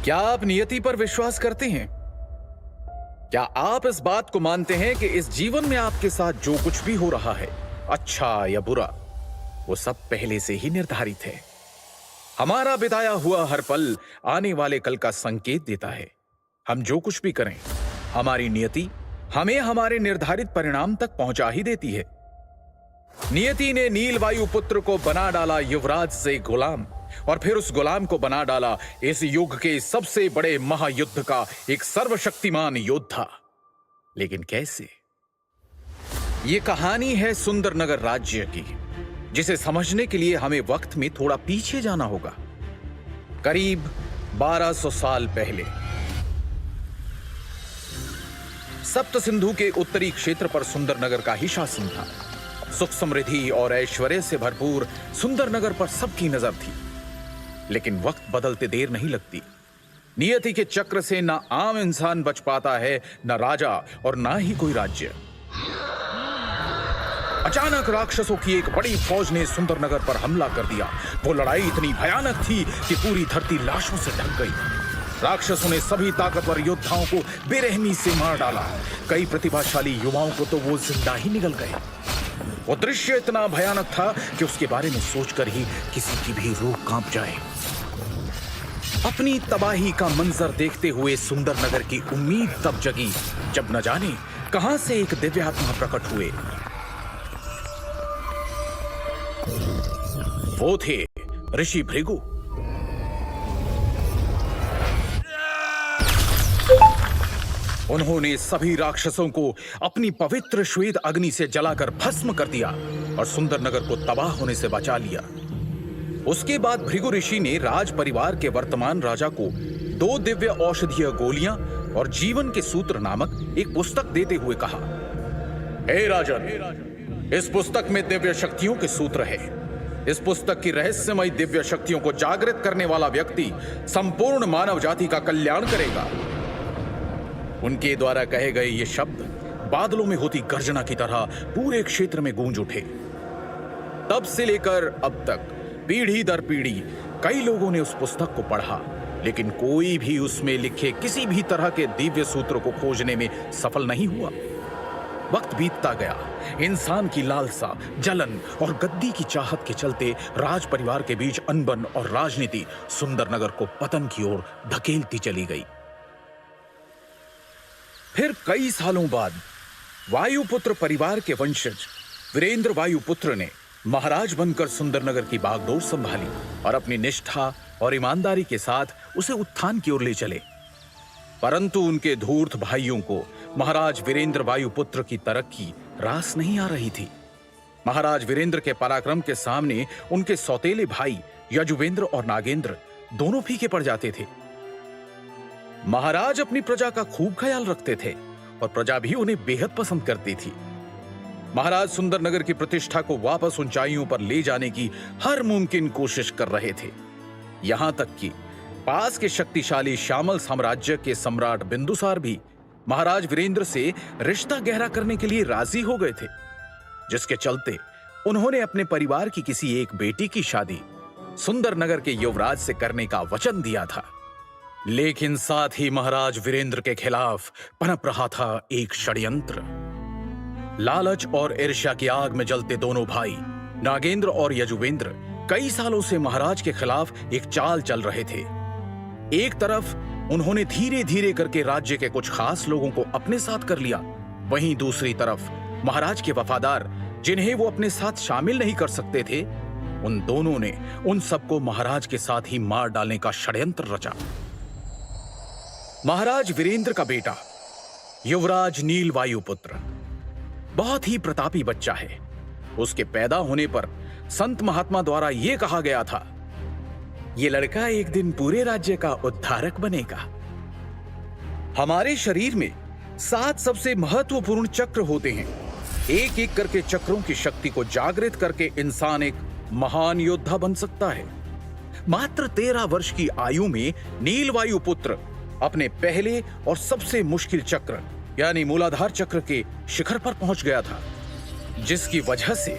क्या आप नियति पर विश्वास करते हैं? क्या आप इस बात को मानते हैं कि इस जीवन में आपके साथ जो कुछ भी हो रहा है, अच्छा या बुरा, वो सब पहले से ही निर्धारित है? हमारा बिताया हुआ हर पल आने वाले कल का संकेत देता है। हम जो कुछ भी करें, हमारी नियति हमें हमारे निर्धारित परिणाम तक पहुंचा ही देती है। नियति ने नीलवायु पुत्र को बना डाला युवराज से गुलाम, और फिर उस गुलाम को बना डाला इस युग के सबसे बड़े महायुद्ध का एक सर्वशक्तिमान योद्धा। लेकिन कैसे? ये कहानी है सुंदरनगर राज्य की, जिसे समझने के लिए हमें वक्त में थोड़ा पीछे जाना होगा। करीब 1200 साल पहले सप्त सिंधु के उत्तरी क्षेत्र पर सुंदरनगर का ही शासन था। सुख समृद्धि और ऐश्वर्य से भरपूर सुंदरनगर पर सबकी नजर थी। लेकिन वक्त बदलते देर नहीं लगती। नियति के चक्र से ना आम इंसान बच पाता है, ना राजा और ना ही कोई राज्य। अचानक राक्षसों की एक बड़ी फौज ने सुंदरनगर पर हमला कर दिया। वो लड़ाई इतनी भयानक थी कि पूरी धरती लाशों से ढक गई। राक्षसों ने सभी ताकतवर योद्धाओं को बेरहमी से मार डाला। कई प्रतिभाशाली युवाओं को तो वो जिंदा ही निगल गए। वो दृश्य इतना भयानक था कि उसके बारे में सोचकर ही किसी की भी रूह कांप जाए। अपनी तबाही का मंजर देखते हुए सुंदरनगर की उम्मीद तब जगी जब न जाने कहां से एक दिव्यात्मा प्रकट हुए। वो थे ऋषि भृगु। उन्होंने सभी राक्षसों को अपनी पवित्र श्वेत अग्नि से जलाकर भस्म कर दिया और सुंदरनगर को तबाह होने से बचा लिया। उसके बाद भृगु ऋषि ने राज परिवार के वर्तमान राजा को 2 दिव्य औषधीय गोलियां और जीवन के सूत्र नामक एक पुस्तक देते हुए कहा, हे राजन, इस पुस्तक में दिव्य शक्तियों के सूत्र है। इस पुस्तक की रहस्यमय दिव्य शक्तियों को जागृत करने वाला व्यक्ति संपूर्ण मानव जाति का कल्याण करेगा। उनके द्वारा कहे गए ये शब्द बादलों में होती गर्जना की तरह पूरे क्षेत्र में गूंज उठे। तब से लेकर अब तक पीढ़ी दर पीढ़ी कई लोगों ने उस पुस्तक को पढ़ा, लेकिन कोई भी उसमें लिखे किसी भी तरह के दिव्य सूत्र को खोजने में सफल नहीं हुआ। वक्त बीतता गया। इंसान की लालसा, जलन और गद्दी की चाहत के चलते राज परिवार के बीच अनबन और राजनीति सुंदरनगर को पतन की ओर धकेलती चली गई। फिर कई सालों बाद वायुपुत्र परिवार के वंशज वीरेंद्र वायुपुत्र ने महाराज बनकर सुंदरनगर की बागडोर संभाली और अपनी निष्ठा और ईमानदारी के साथ उसे उत्थान की ओर ले चले। परंतु उनके धूर्त भाइयों को महाराज वीरेंद्र वायुपुत्र की तरक्की रास नहीं आ रही थी। महाराज वीरेंद्र के पराक्रम के सामने उनके सौतेले भाई यजुवेंद्र और नागेंद्र दोनों फीके पड़ जाते थे। महाराज अपनी प्रजा का खूब ख्याल रखते थे और प्रजा भी उन्हें बेहद पसंद करती थी। महाराज सुंदरनगर की प्रतिष्ठा को वापस ऊंचाइयों पर ले जाने की हर मुमकिन कोशिश कर रहे थे। यहां तक कि पास के शक्तिशाली श्यामल साम्राज्य के सम्राट बिंदुसार भी महाराज वीरेंद्र से रिश्ता गहरा करने के लिए राजी हो गए थे, जिसके चलते उन्होंने अपने परिवार की किसी एक बेटी की शादी सुंदरनगर के युवराज से करने का वचन दिया था। लेकिन साथ ही महाराज वीरेंद्र के खिलाफ पनप रहा था एक षड्यंत्र। लालच और ईर्ष्या की आग में जलते दोनों भाई नागेंद्र और यजुवेंद्र कई सालों से महाराज के खिलाफ एक चाल चल रहे थे। एक तरफ उन्होंने धीरे धीरे करके राज्य के कुछ खास लोगों को अपने साथ कर लिया, वहीं दूसरी तरफ महाराज के वफादार, जिन्हें वो अपने साथ शामिल नहीं कर सकते थे, उन दोनों ने उन सबको महाराज के साथ ही मार डालने का षड्यंत्र रचा। महाराज वीरेंद्र का बेटा युवराज नीलवायुपुत्र बहुत ही प्रतापी बच्चा है। उसके पैदा होने पर संत महात्मा द्वारा यह कहा गया था, यह लड़का एक दिन पूरे राज्य का उद्धारक बनेगा। हमारे शरीर में 7 सबसे महत्वपूर्ण चक्र होते हैं। एक एक करके चक्रों की शक्ति को जागृत करके इंसान एक महान योद्धा बन सकता है। मात्र 13 वर्ष की आयु में नीलवायुपुत्र अपने पहले और सबसे मुश्किल चक्र यानी मूलाधार चक्र के शिखर पर पहुंच गया था, जिसकी वजह से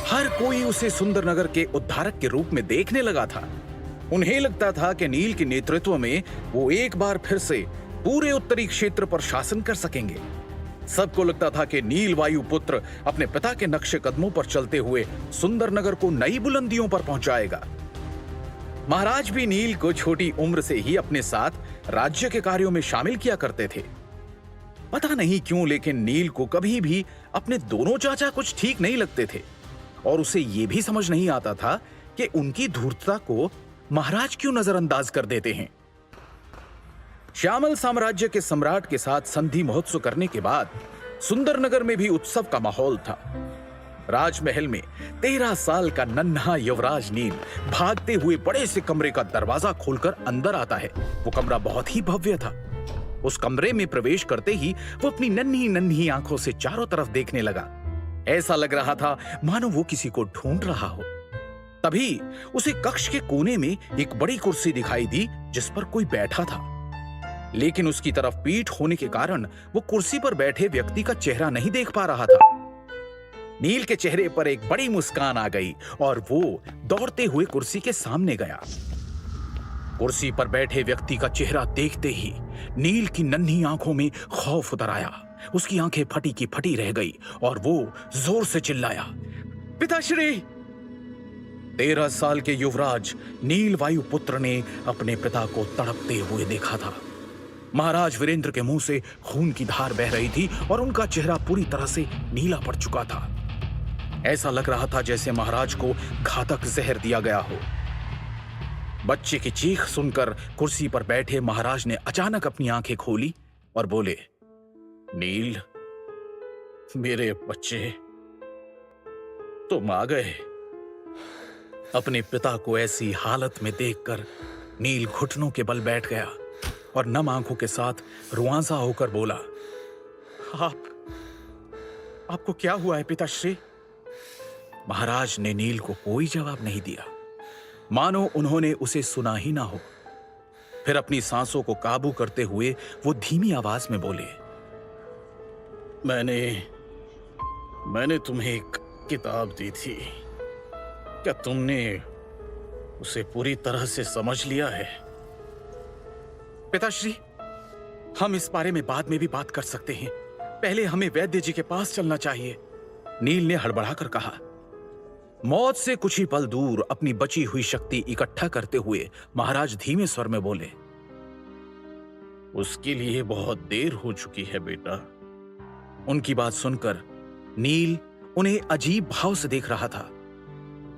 हर कोई उसे सुंदरनगर के उद्धारक के रूप में देखने लगा था। उन्हें लगता था कि नील के नेतृत्व में वो एक बार फिर से पूरे उत्तरी क्षेत्र पर शासन कर सकेंगे। सबको लगता था कि नील वायुपुत्र अपने पिता के नक्शे कदमों पर चलते हुए सुंदरनगर को नई बुलंदियों पर पहुंचाएगा। महाराज भी नील को छोटी उम्र से ही अपने साथ राज्य के कार्यों में शामिल किया करते थे। पता नहीं क्यों, लेकिन नील को कभी भी अपने दोनों चाचा कुछ ठीक नहीं लगते थे और उसे यह भी समझ नहीं आता था कि उनकी धूर्तता को महाराज क्यों नजरअंदाज कर देते हैं। श्यामल साम्राज्य के सम्राट के साथ संधि महोत्सव करने के बाद सुंदरनगर में भी उत्सव का माहौल था। राजमहल में 13 साल का नन्हा युवराज नील भागते हुए बड़े से कमरे का दरवाजा खोलकर अंदर आता है। वो कमरा बहुत ही भव्य था। उस कमरे में प्रवेश करते ही वो अपनी नन्ही नन्ही आंखों से चारों तरफ देखने लगा। ऐसा लग रहा था मानो वो किसी को ढूंढ रहा हो। तभी उसे कक्ष के कोने में एक बड़ी कुर्सी दिखाई दी जिस पर कोई बैठा था, लेकिन उसकी तरफ पीठ होने के कारण वो कुर्सी पर बैठे व्यक्ति का चेहरा नहीं देख पा रहा था। नील के चेहरे पर एक बड़ी मुस्कान आ गई और वो दौड़ते हुए कुर्सी के सामने गया। कुर्सी पर बैठे व्यक्ति का चेहरा देखते ही नील की नन्ही आंखों में खौफ उतर आया। उसकी आंखें फटी की फटी रह गई और वो जोर से चिल्लाया, पिताश्री! 13 साल के युवराज नील वायुपुत्र ने अपने पिता को तड़पते हुए देखा था। महाराज वीरेंद्र के मुंह से खून की धार बह रही थी और उनका चेहरा पूरी तरह से नीला पड़ चुका था। ऐसा लग रहा था जैसे महाराज को घातक जहर दिया गया हो। बच्चे की चीख सुनकर कुर्सी पर बैठे महाराज ने अचानक अपनी आंखें खोली और बोले, नील, मेरे बच्चे, तुम आ गए। अपने पिता को ऐसी हालत में देखकर नील घुटनों के बल बैठ गया और नम आंखों के साथ रुआंसा होकर बोला, आपको क्या हुआ है पिताश्री? महाराज ने नील को कोई जवाब नहीं दिया, मानो उन्होंने उसे सुना ही ना हो। फिर अपनी सांसों को काबू करते हुए वो धीमी आवाज में बोले, मैंने तुम्हें एक किताब दी थी, क्या तुमने उसे पूरी तरह से समझ लिया है? पिताश्री, हम इस बारे में बाद में भी बात कर सकते हैं, पहले हमें वैद्य जी के पास चलना चाहिए, नील ने हड़बड़ाकर कहा। मौत से कुछ ही पल दूर अपनी बची हुई शक्ति इकट्ठा करते हुए महाराज धीमे स्वर में बोले, उसके लिए बहुत देर हो चुकी है बेटा। उनकी बात सुनकर नील उन्हें अजीब भाव से देख रहा था।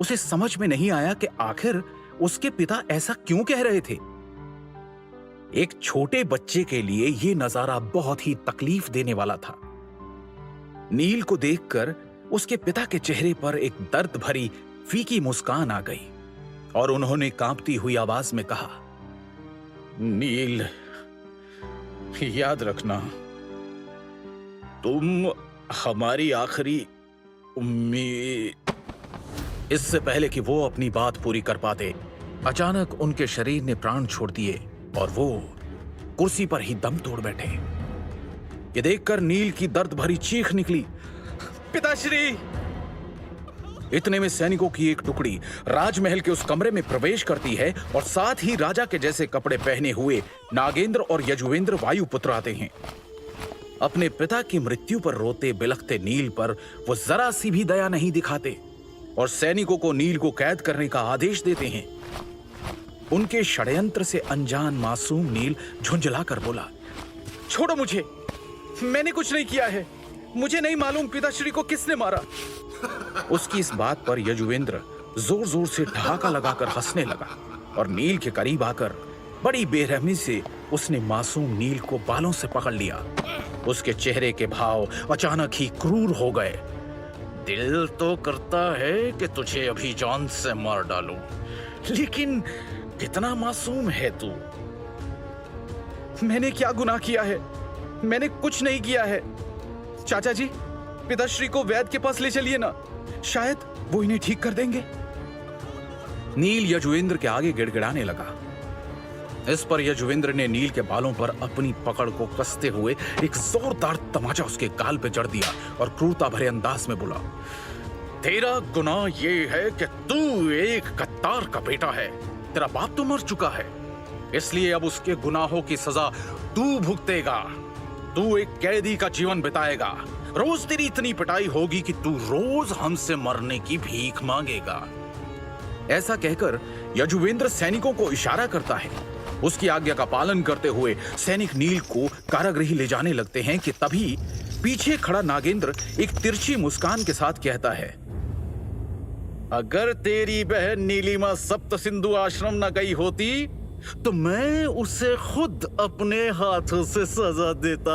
उसे समझ में नहीं आया कि आखिर उसके पिता ऐसा क्यों कह रहे थे। एक छोटे बच्चे के लिए यह नजारा बहुत ही तकलीफ देने वाला था। नील को देखकर उसके पिता के चेहरे पर एक दर्द भरी फीकी मुस्कान आ गई और उन्होंने कांपती हुई आवाज में कहा, नील, याद रखना, तुम हमारी आखिरी उम्मीद। इससे पहले कि वो अपनी बात पूरी कर पाते, अचानक उनके शरीर ने प्राण छोड़ दिए और वो कुर्सी पर ही दम तोड़ बैठे। ये देखकर नील की दर्द भरी चीख निकली, पिताश्री! इतने में सैनिकों की एक टुकड़ी राजमहल के उस कमरे में प्रवेश करती है और साथ ही राजा के जैसे कपड़े पहने हुए नागेंद्र और यजुवेंद्र वायुपुत्र आते हैं। अपने पिता की मृत्यु पर रोते बिलखते नील पर वो जरा सी भी दया नहीं दिखाते और सैनिकों को नील को कैद करने का आदेश देते हैं। उनके षड्यंत्र से अनजान मासूम नील झुंझलाकर बोला, छोड़ो मुझे, मैंने कुछ नहीं किया है, मुझे नहीं मालूम पिताश्री को किसने मारा। उसकी इस बात पर यजुवेंद्र जोर जोर से ठहाका लगाकर हंसने लगा और नील के करीब आकर बड़ी बेरहमी से उसने मासूम नील को बालों से पकड़ लिया। उसके चेहरे के भाव अचानक ही क्रूर हो गए। दिल तो करता है कि तुझे अभी जान से मार डालूं, लेकिन कितना मासूम है तू। मैंने क्या गुनाह किया है? मैंने कुछ नहीं किया है। चाचा जी, पिताश्री को वैद्य के पास ले चलिए ना, शायद वो इन्हें ठीक कर देंगे। नील यजुवेंद्र के आगे गिड़गिड़ाने लगा। इस पर यजुवेंद्र ने नील के बालों पर अपनी पकड़ को कसते हुए एक जोरदार तमाचा उसके गाल पे जड़ दिया और क्रूरता भरे अंदाज में बोला, तेरा गुनाह ये है कि तू एक गद्दार का बेटा है। तेरा बाप तो मर चुका है, इसलिए अब उसके गुनाहों की सजा तू भुगतेगा। तू एक कैदी का जीवन बिताएगा। रोज तेरी इतनी पिटाई होगी कि तू रोज हमसे मरने की भीख मांगेगा। ऐसा कहकर यजुवेंद्र सैनिकों को इशारा करता है। उसकी आज्ञा का पालन करते हुए सैनिक नील को कारागृह ले जाने लगते हैं कि तभी पीछे खड़ा नागेंद्र एक तिरछी मुस्कान के साथ कहता है, अगर तेरी बहन नीलिमा सप्त सिंधु आश्रम न गई होती तो मैं उसे खुद अपने हाथों से सजा देता।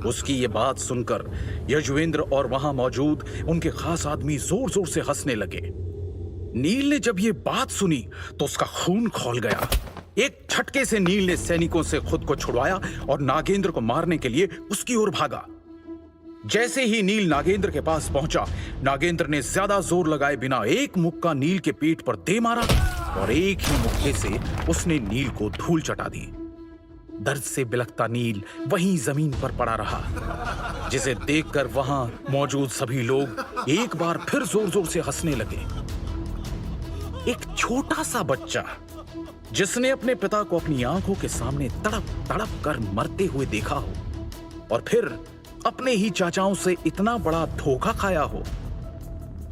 उसकी ये बात सुनकर यजुवेंद्र और वहां मौजूद उनके खास आदमी जोर जोर से हंसने लगे। नील ने जब ये बात सुनी तो उसका खून खौल गया। एक झटके से नील ने सैनिकों से खुद को छुड़वाया और नागेंद्र को मारने के लिए उसकी ओर भागा। जैसे ही नील नागेंद्र के पास पहुंचा, नागेंद्र ने ज्यादा जोर लगाए बिना एक मुक्का नील के पेट पर दे मारा और एक ही मुक्के से उसने नील को धूल चटा दी। दर्द से बिलखता नील वहीं जमीन पर पड़ा रहा, जिसे देखकर वहां मौजूद सभी लोग एक बार फिर जोर जोर से हंसने लगे। एक छोटा सा बच्चा जिसने अपने पिता को अपनी आंखों के सामने तड़प तड़प कर मरते हुए देखा हो और फिर अपने ही चाचाओं से इतना बड़ा धोखा खाया हो,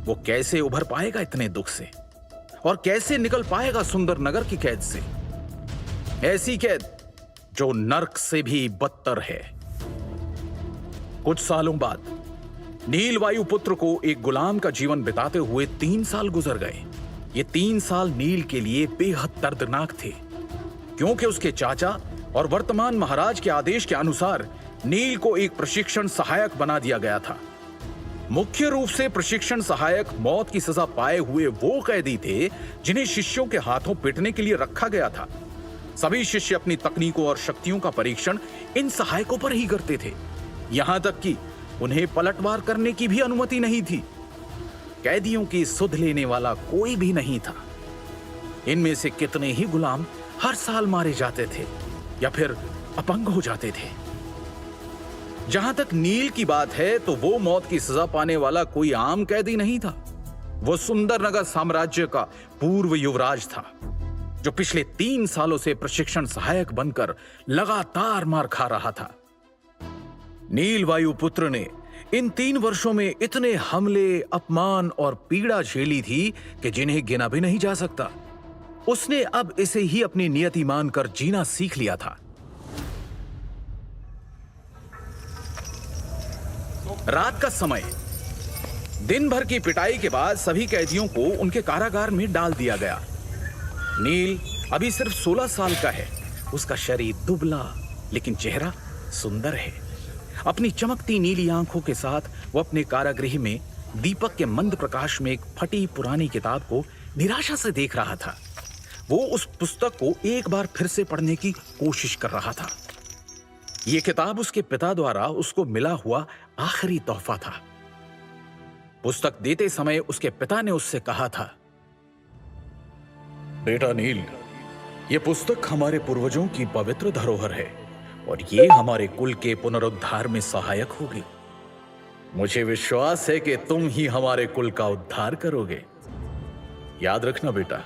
वो कैसे उभर पाएगा इतने दुख से और कैसे निकल पाएगा सुंदर नगर की कैद से, ऐसी कैद जो नर्क से भी बदतर है। कुछ सालों बाद नील वायुपुत्र को एक गुलाम का जीवन बिताते हुए 3 साल गुजर गए। ये 3 साल नील के लिए बेहद दर्दनाक थे, क्योंकि उसके चाचा और वर्तमान महाराज के आदेश के अनुसार नील को एक प्रशिक्षण सहायक बना दिया गया था। मुख्य रूप से प्रशिक्षण सहायक मौत की सजा पाए हुए वो कैदी थे जिन्हें शिष्यों के हाथों पीटने के लिए रखा गया था। सभी शिष्य अपनी तकनीकों और शक्तियों का परीक्षण इन सहायकों पर ही करते थे, यहां तक कि उन्हें पलटवार करने की भी अनुमति नहीं थी। कैदियों की सुध लेने वाला कोई भी नहीं था। इनमें से कितने ही गुलाम हर साल मारे जाते थे या फिर अपंग हो जाते थे। जहां तक नील की बात है तो वो मौत की सजा पाने वाला कोई आम कैदी नहीं था। वो सुंदरनगर साम्राज्य का पूर्व युवराज था, जो पिछले 3 सालों से प्रशिक्षण सहायक बनकर लगातार मार खा रहा था। नील वायुपुत्र ने इन 3 वर्षों में इतने हमले, अपमान और पीड़ा झेली थी कि जिन्हें गिना भी नहीं जा सकता। उसने अब इसे ही अपनी नियति मानकर जीना सीख लिया था। रात का समय, दिन भर की पिटाई के बाद सभी कैदियों को उनके कारागार में डाल दिया गया। नील अभी सिर्फ 16 साल का है। उसका शरीर दुबला लेकिन चेहरा सुंदर है। अपनी चमकती नीली आंखों के साथ वो अपने कारागृह में दीपक के मंद प्रकाश में एक फटी पुरानी किताब को निराशा से देख रहा था। वो उस पुस्तक को एक बार फिर से पढ़ने की कोशिश कर रहा था। ये किताब उसके पिता द्वारा उसको मिला हुआ आखिरी तोहफा था। पुस्तक देते समय उसके पिता ने उससे कहा था, बेटा नील, ये पुस्तक हमारे पूर्वजों की पवित्र धरोहर है और ये हमारे कुल के पुनरुद्धार में सहायक होगी। मुझे विश्वास है कि तुम ही हमारे कुल का उद्धार करोगे। याद रखना बेटा,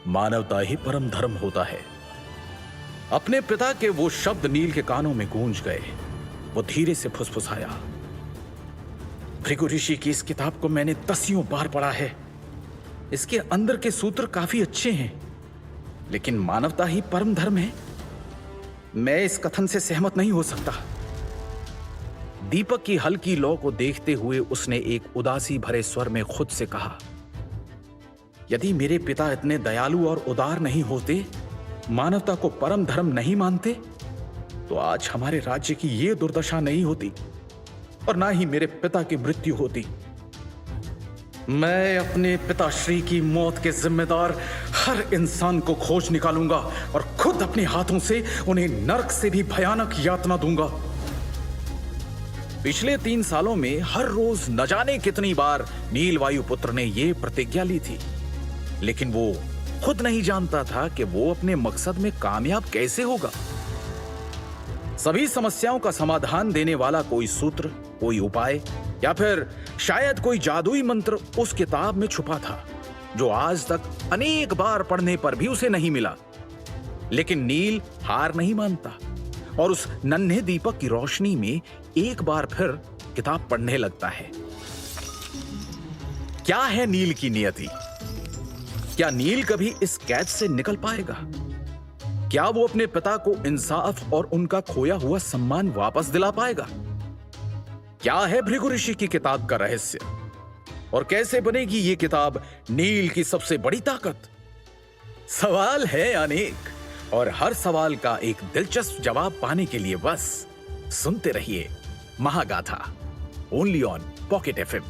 मानवता ही परम धर्म होता है। अपने पिता के वो शब्द नील के कानों में गूंज गए। वो धीरे से फुसफुसाया, भृगु ऋषि की इस किताब को मैंने 10 बार पढ़ा है। इसके अंदर के सूत्र काफी अच्छे हैं, लेकिन मानवता ही परम धर्म है। मैं इस कथन से सहमत नहीं हो सकता। दीपक की हल्की लौ को देखते हुए उसने एक उदासी भरे स्वर में खुद से कहा, यदि मेरे पिता इतने दयालु और उदार नहीं होते, मानवता को परम धर्म नहीं मानते, तो आज हमारे राज्य की यह दुर्दशा नहीं होती और ना ही मेरे पिता की मृत्यु होती। मैं अपने पिताश्री की मौत के जिम्मेदार हर इंसान को खोज निकालूंगा और खुद अपने हाथों से उन्हें नरक से भी भयानक यातना दूंगा। पिछले 3 सालों में हर रोज न जाने कितनी बार नील वायुपुत्र ने यह प्रतिज्ञा ली थी, लेकिन वो खुद नहीं जानता था कि वो अपने मकसद में कामयाब कैसे होगा। सभी समस्याओं का समाधान देने वाला कोई सूत्र, कोई उपाय या फिर शायद कोई जादुई मंत्र उस किताब में छुपा था जो आज तक अनेक बार पढ़ने पर भी उसे नहीं मिला। लेकिन नील हार नहीं मानता और उस नन्हे दीपक की रोशनी में एक बार फिर किताब पढ़ने लगता है। क्या है नील की नियति? क्या नील कभी इस कैद से निकल पाएगा? क्या वो अपने पिता को इंसाफ और उनका खोया हुआ सम्मान वापस दिला पाएगा? क्या है भृगु ऋषि की किताब का रहस्य और कैसे बनेगी ये किताब नील की सबसे बड़ी ताकत? सवाल है अनेक और हर सवाल का एक दिलचस्प जवाब पाने के लिए बस सुनते रहिए महागाथा, ओनली ऑन पॉकेट एफएम।